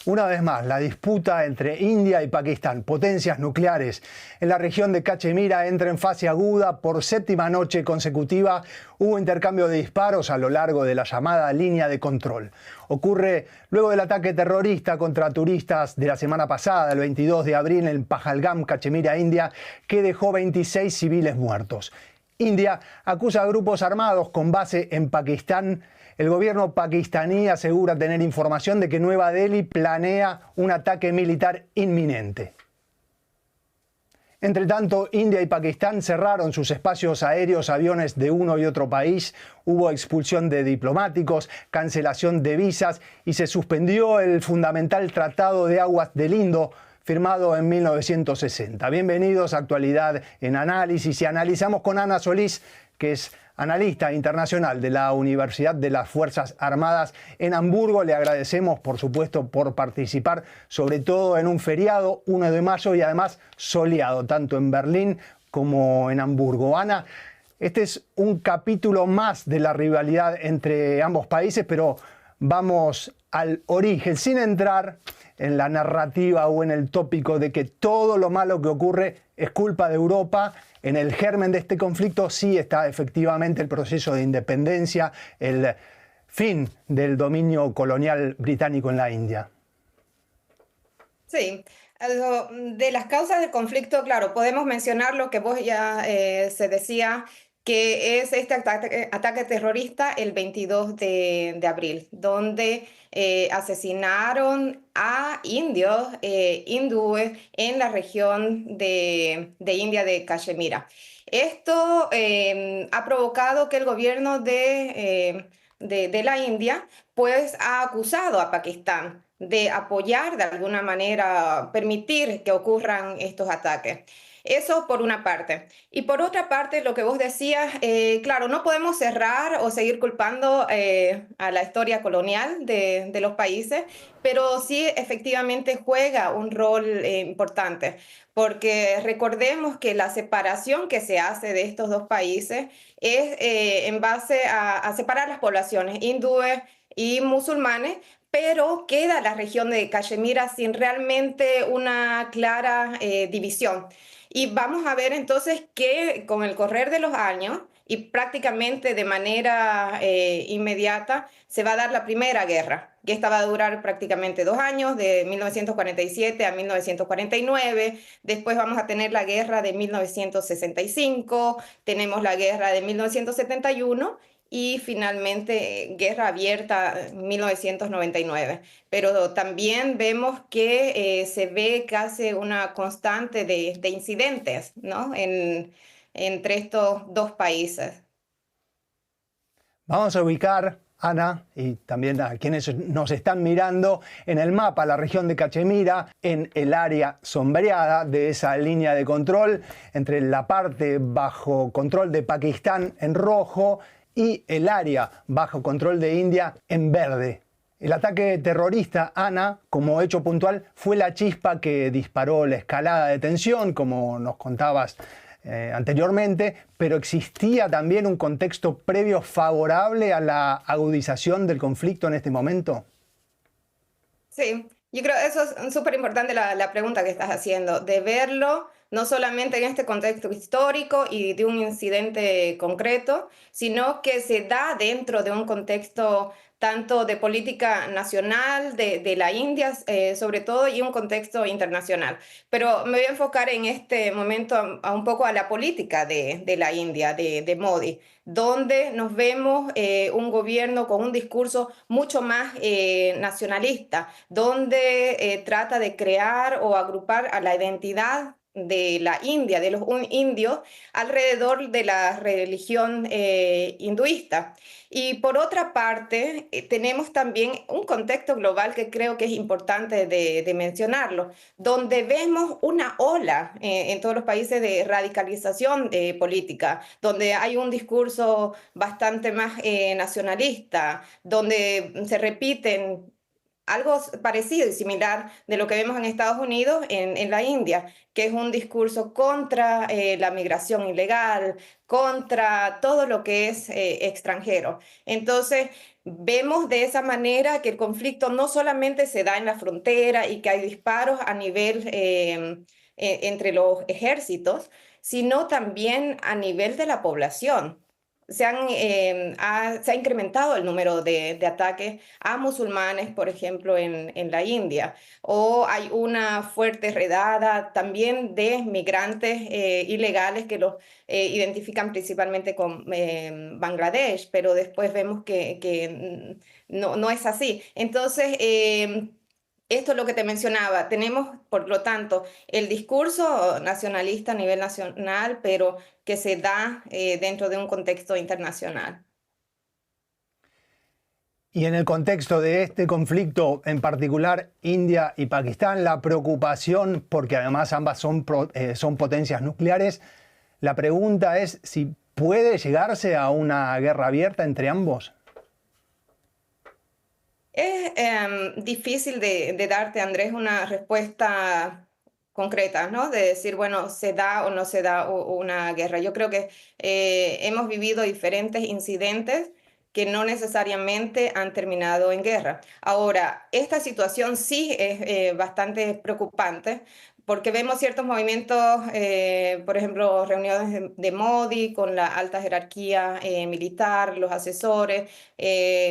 Una vez más, la disputa entre India y Pakistán, potencias nucleares en la región de Cachemira, entra en fase aguda. Por séptima noche consecutiva hubo intercambio de disparos a lo largo de la llamada línea de control. Ocurre luego del ataque terrorista contra turistas de la semana pasada, el 22 de abril, en Pahalgam, Cachemira, India, que dejó 26 civiles muertos. India acusa a grupos armados con base en Pakistán. El gobierno pakistaní asegura tener información de que Nueva Delhi planea un ataque militar inminente. Entre tanto, India y Pakistán cerraron sus espacios aéreos a aviones de uno y otro país. Hubo expulsión de diplomáticos, cancelación de visas y se suspendió el fundamental Tratado de Aguas del Indo, firmado en 1960. Bienvenidos a Actualidad en Análisis, y analizamos con Ana Solís, que es analista internacional de la Universidad de las Fuerzas Armadas en Hamburgo. Le agradecemos, por supuesto, por participar, sobre todo en un feriado, 1 de mayo, y además soleado, tanto en Berlín como en Hamburgo. Ana, este es un capítulo más de la rivalidad entre ambos países, pero vamos al origen, sin entrar en la narrativa o en el tópico de que todo lo malo que ocurre es culpa de Europa. En el germen de este conflicto sí está efectivamente el proceso de independencia, el fin del dominio colonial británico en la India. Sí, de las causas del conflicto, claro, podemos mencionar lo que vos ya se decía, que es este ataque terrorista el 22 de abril, donde asesinaron a indios, hindúes en la región de India de Cachemira. Esto ha provocado que el gobierno de la India pues ha acusado a Pakistán de apoyar de alguna manera, permitir que ocurran estos ataques. Eso por una parte. Y por otra parte, lo que vos decías, claro, no podemos cerrar o seguir culpando a la historia colonial de los países, pero sí efectivamente juega un rol importante, porque recordemos que la separación que se hace de estos dos países es en base a separar las poblaciones hindúes y musulmanes, pero queda la región de Cachemira sin realmente una clara división. Y vamos a ver entonces que con el correr de los años y prácticamente de manera inmediata se va a dar la primera guerra, que esta va a durar prácticamente 2 años, de 1947 a 1949. Después vamos a tener la guerra de 1965, tenemos la guerra de 1971 y finalmente guerra abierta en 1999. Pero también vemos que se ve casi una constante de incidentes, ¿no? Entre estos dos países. Vamos a ubicar, Ana, y también a quienes nos están mirando, en el mapa la región de Cachemira, en el área sombreada de esa línea de control, entre la parte bajo control de Pakistán en rojo y el área bajo control de India en verde. El ataque terrorista, Ana, como hecho puntual, fue la chispa que disparó la escalada de tensión, como nos contabas anteriormente, pero existía también un contexto previo favorable a la agudización del conflicto en este momento. Sí, yo creo que eso es súper importante la pregunta que estás haciendo, de verlo no solamente en este contexto histórico y de un incidente concreto, sino que se da dentro de un contexto tanto de política nacional de la India, sobre todo, y un contexto internacional. Pero me voy a enfocar en este momento a un poco a la política de la India, de Modi, donde nos vemos un gobierno con un discurso mucho más nacionalista, donde trata de crear o agrupar a la identidad de la India, de los indios, alrededor de la religión hinduista. Y por otra parte, tenemos también un contexto global que creo que es importante de mencionarlo, donde vemos una ola en todos los países de radicalización política, donde hay un discurso bastante más nacionalista, donde se repiten algo parecido y similar de lo que vemos en Estados Unidos, en la India, que es un discurso contra la migración ilegal, contra todo lo que es extranjero. Entonces, vemos de esa manera que el conflicto no solamente se da en la frontera y que hay disparos a nivel entre los ejércitos, sino también a nivel de la población. Se ha incrementado el número de ataques a musulmanes, por ejemplo, en la India, o hay una fuerte redada también de migrantes ilegales que los identifican principalmente con Bangladesh, pero después vemos que no es así. Entonces, esto es lo que te mencionaba. Tenemos, por lo tanto, el discurso nacionalista a nivel nacional, pero que se da dentro de un contexto internacional. Y en el contexto de este conflicto, en particular India y Pakistán, la preocupación, porque además ambas son potencias nucleares, la pregunta es si puede llegarse a una guerra abierta entre ambos. Es difícil de darte, Andrés, una respuesta concreta, ¿no? De decir, bueno, se da o no se da una guerra. Yo creo que hemos vivido diferentes incidentes que no necesariamente han terminado en guerra. Ahora, esta situación sí es bastante preocupante porque vemos ciertos movimientos, por ejemplo, reuniones de Modi con la alta jerarquía militar, los asesores,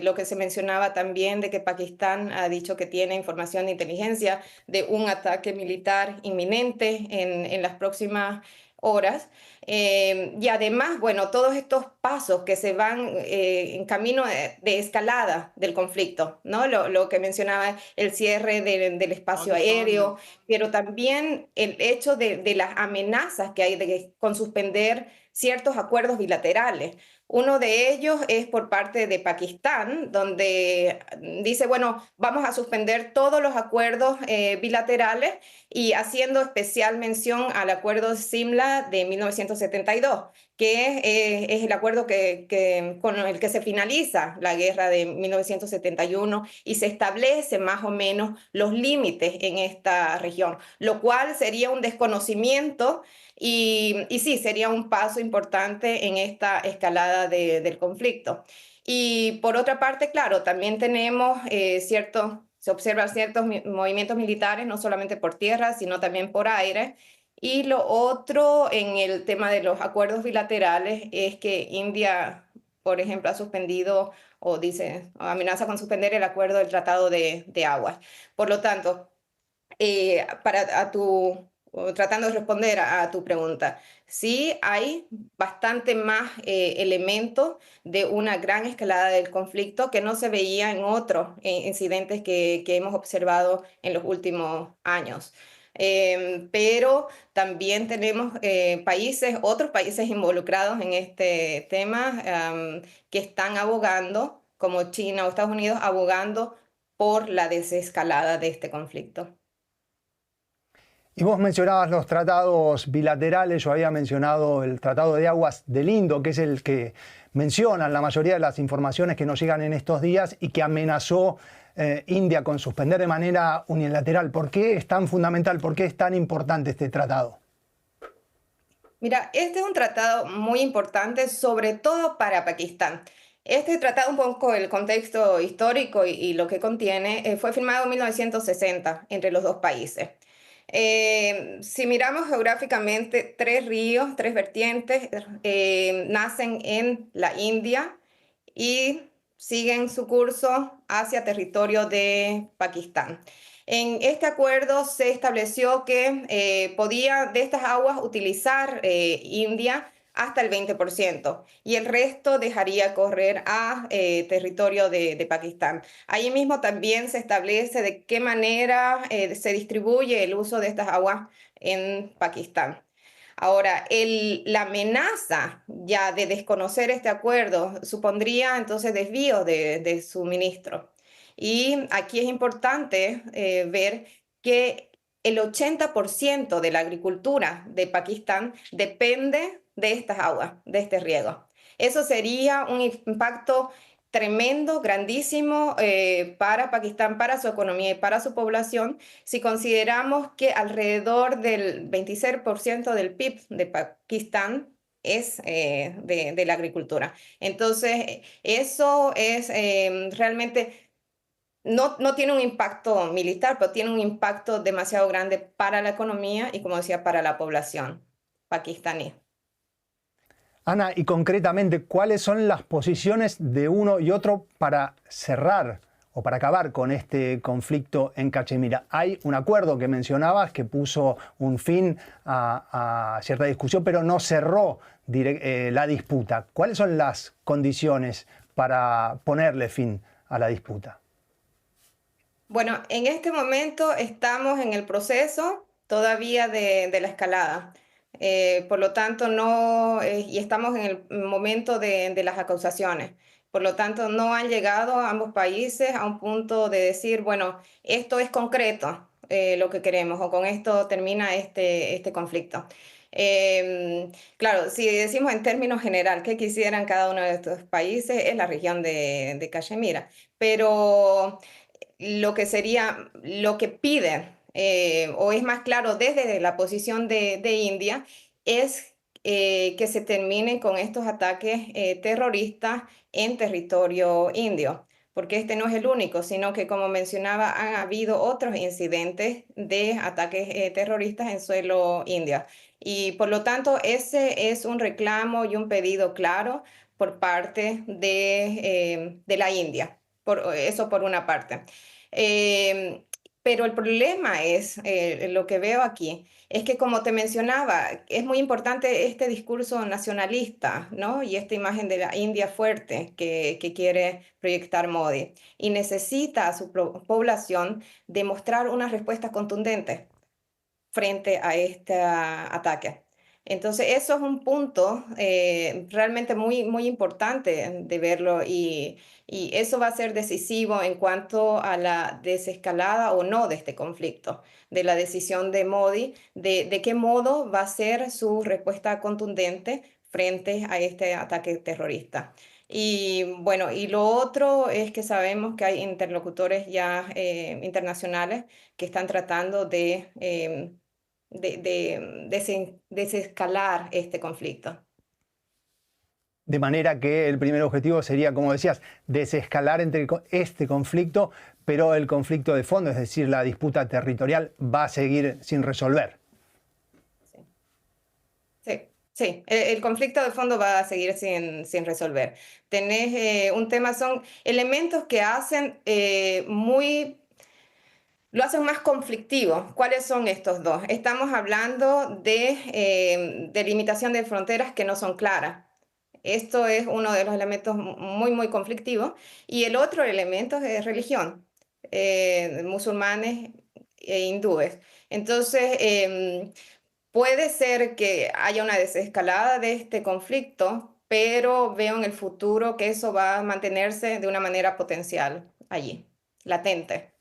lo que se mencionaba también de que Pakistán ha dicho que tiene información de inteligencia de un ataque militar inminente en las próximas horas. Y además, bueno, todos estos pasos que se van en camino de escalada del conflicto, ¿no? Lo que mencionaba, el cierre del espacio aéreo, pero también el hecho de las amenazas que hay con suspender ciertos acuerdos bilaterales. Uno de ellos es por parte de Pakistán, donde dice, bueno, vamos a suspender todos los acuerdos bilaterales y haciendo especial mención al acuerdo Simla de 1972, que es el acuerdo con el que se finaliza la guerra de 1971 y se establece más o menos los límites en esta región, lo cual sería un desconocimiento y sí, sería un paso importante en esta escalada del conflicto. Y por otra parte, claro, también tenemos se observan ciertos movimientos militares, no solamente por tierra, sino también por aire. Y lo otro en el tema de los acuerdos bilaterales es que India, por ejemplo, ha suspendido o dice, o amenaza con suspender el acuerdo del Tratado de Aguas. Por lo tanto, tratando de responder a tu pregunta, sí hay bastante más elementos de una gran escalada del conflicto que no se veía en otros incidentes que hemos observado en los últimos años. Pero también tenemos otros países involucrados en este tema, que están abogando, como China o Estados Unidos, abogando por la desescalada de este conflicto. Y vos mencionabas los tratados bilaterales, yo había mencionado el Tratado de Aguas del Indo, que es el que mencionan la mayoría de las informaciones que nos llegan en estos días y que amenazó India con suspender de manera unilateral. ¿Por qué es tan fundamental? ¿Por qué es tan importante este tratado? Mira, este es un tratado muy importante, sobre todo para Pakistán. Este tratado, un poco el contexto histórico y lo que contiene, fue firmado en 1960 entre los dos países. Si miramos geográficamente, tres ríos, tres vertientes, nacen en la India y siguen su curso hacia territorio de Pakistán. En este acuerdo se estableció que podía de estas aguas utilizar India hasta el 20% y el resto dejaría correr a territorio de Pakistán. Ahí mismo también se establece de qué manera se distribuye el uso de estas aguas en Pakistán. Ahora, la amenaza ya de desconocer este acuerdo supondría entonces desvío de suministro. Y aquí es importante ver que el 80% de la agricultura de Pakistán depende de estas aguas, de este riego. Eso sería un impacto tremendo, grandísimo para Pakistán, para su economía y para su población, si consideramos que alrededor del 26% del PIB de Pakistán es de la agricultura. Entonces, eso es realmente, no tiene un impacto militar, pero tiene un impacto demasiado grande para la economía y, como decía, para la población pakistaní. Ana, y concretamente, ¿cuáles son las posiciones de uno y otro para cerrar o para acabar con este conflicto en Cachemira? Hay un acuerdo que mencionabas que puso un fin a cierta discusión, pero no cerró la disputa. ¿Cuáles son las condiciones para ponerle fin a la disputa? Bueno, en este momento estamos en el proceso todavía de la escalada. Por lo tanto, no, y estamos en el momento de las acusaciones. Por lo tanto, no han llegado ambos países a un punto de decir, bueno, esto es concreto, lo que queremos, o con esto termina este conflicto. Claro, si decimos en términos general qué quisieran cada uno de estos países, es la región de Cachemira. Pero lo que sería, lo que piden, o es más claro desde la posición de India, es que se terminen con estos ataques terroristas en territorio indio, porque este no es el único, sino que, como mencionaba, han habido otros incidentes de ataques terroristas en suelo indio. Y por lo tanto, ese es un reclamo y un pedido claro por parte de la India. Eso por una parte. Em, pero el problema es, lo que veo aquí, es que como te mencionaba, es muy importante este discurso nacionalista, ¿no? Y esta imagen de la India fuerte que quiere proyectar Modi. Y necesita a su población demostrar una respuesta contundente frente a este ataque. Entonces, eso es un punto realmente muy importante de verlo y eso va a ser decisivo en cuanto a la desescalada o no de este conflicto, de la decisión de Modi, de qué modo va a ser su respuesta contundente frente a este ataque terrorista. Y bueno, y lo otro es que sabemos que hay interlocutores ya internacionales que están tratando de desescalar este conflicto. De manera que el primer objetivo sería, como decías, desescalar este conflicto, pero el conflicto de fondo, es decir, la disputa territorial, va a seguir sin resolver. Sí, sí, sí. El conflicto de fondo va a seguir sin resolver. Tenés un tema, son elementos que hacen lo hacen más conflictivo. ¿Cuáles son estos dos? Estamos hablando de delimitación de fronteras que no son claras. Esto es uno de los elementos muy conflictivos. Y el otro elemento es religión, musulmanes e hindúes. Entonces, puede ser que haya una desescalada de este conflicto, pero veo en el futuro que eso va a mantenerse de una manera potencial allí, latente.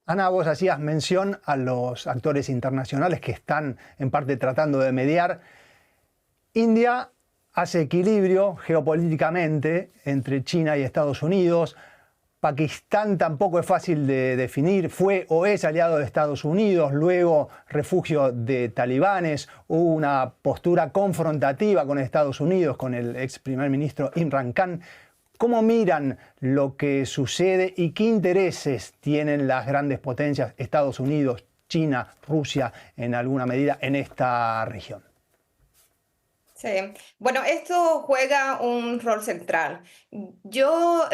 Ana, vos hacías mención a los actores internacionales que están en parte tratando de mediar. India hace equilibrio geopolíticamente entre China y Estados Unidos. Pakistán tampoco es fácil de definir, fue o es aliado de Estados Unidos, luego refugio de talibanes, hubo una postura confrontativa con Estados Unidos, con el ex primer ministro Imran Khan. ¿Cómo miran lo que sucede y qué intereses tienen las grandes potencias, Estados Unidos, China, Rusia, en alguna medida, en esta región? Sí, bueno, esto juega un rol central. Yo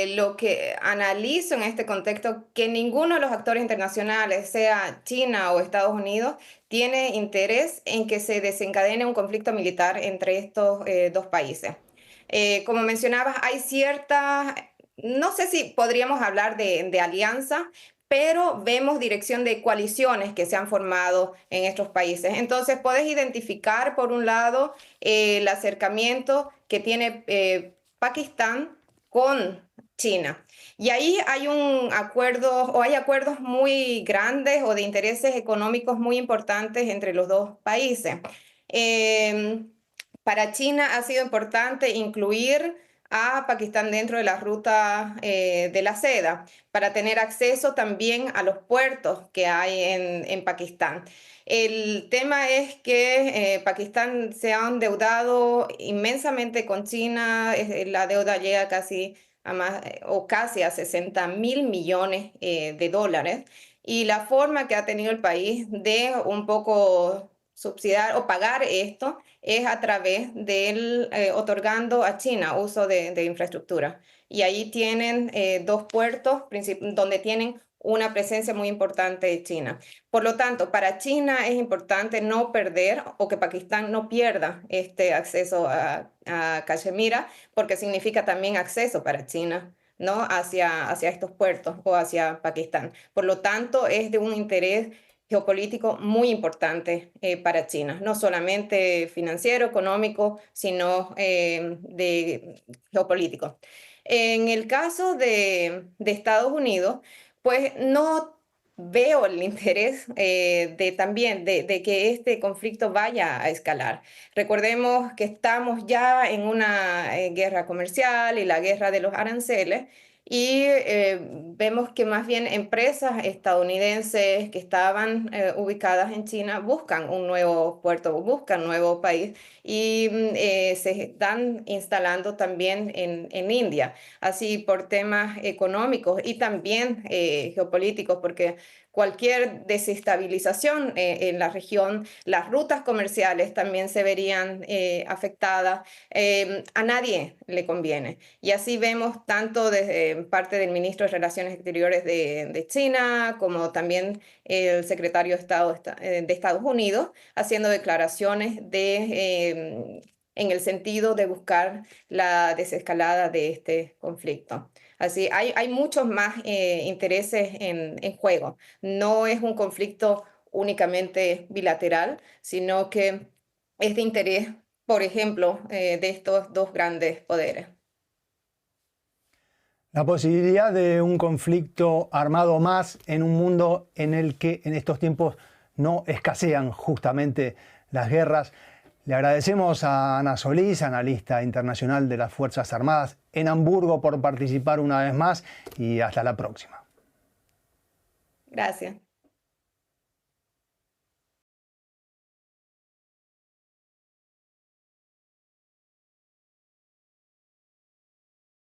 lo que analizo en este contexto, que ninguno de los actores internacionales, sea China o Estados Unidos, tiene interés en que se desencadene un conflicto militar entre estos dos países. Como mencionabas, hay cierta, no sé si podríamos hablar de alianza, pero vemos dirección de coaliciones que se han formado en estos países. Entonces, puedes identificar, por un lado, el acercamiento que tiene Pakistán con China. Y ahí hay un acuerdo o hay acuerdos muy grandes o de intereses económicos muy importantes entre los dos países. Para China ha sido importante incluir a Pakistán dentro de la ruta de la seda, para tener acceso también a los puertos que hay en Pakistán. El tema es que Pakistán se ha endeudado inmensamente con China, la deuda llega casi a más, o casi a 60.000 millones de dólares, y la forma que ha tenido el país de un poco subsidiar o pagar esto es a través del otorgando a China uso de infraestructura. Y ahí tienen dos puertos donde tienen una presencia muy importante de China. Por lo tanto, para China es importante no perder o que Pakistán no pierda este acceso a Cachemira, porque significa también acceso para China, ¿no? Hacia estos puertos o hacia Pakistán. Por lo tanto, es de un interés geopolítico muy importante para China, no solamente financiero, económico, sino de geopolítico. En el caso de Estados Unidos, pues no veo el interés también de que este conflicto vaya a escalar. Recordemos que estamos ya en una guerra comercial y la guerra de los aranceles, y vemos que más bien empresas estadounidenses que estaban ubicadas en China buscan un nuevo puerto, buscan un nuevo país, y se están instalando también en India, así por temas económicos y también geopolíticos, porque cualquier desestabilización en la región, las rutas comerciales también se verían afectadas. A nadie le conviene. Y así vemos tanto desde parte del ministro de Relaciones Exteriores de China, como también el secretario de Estado de Estados Unidos, haciendo declaraciones en el sentido de buscar la desescalada de este conflicto. Así, hay muchos más intereses en juego. No es un conflicto únicamente bilateral, sino que es de interés, por ejemplo, de estos dos grandes poderes. La posibilidad de un conflicto armado más en un mundo en el que en estos tiempos no escasean justamente las guerras. Le agradecemos a Ana Solís, analista internacional de las Fuerzas Armadas en Hamburgo, por participar una vez más, y hasta la próxima. Gracias.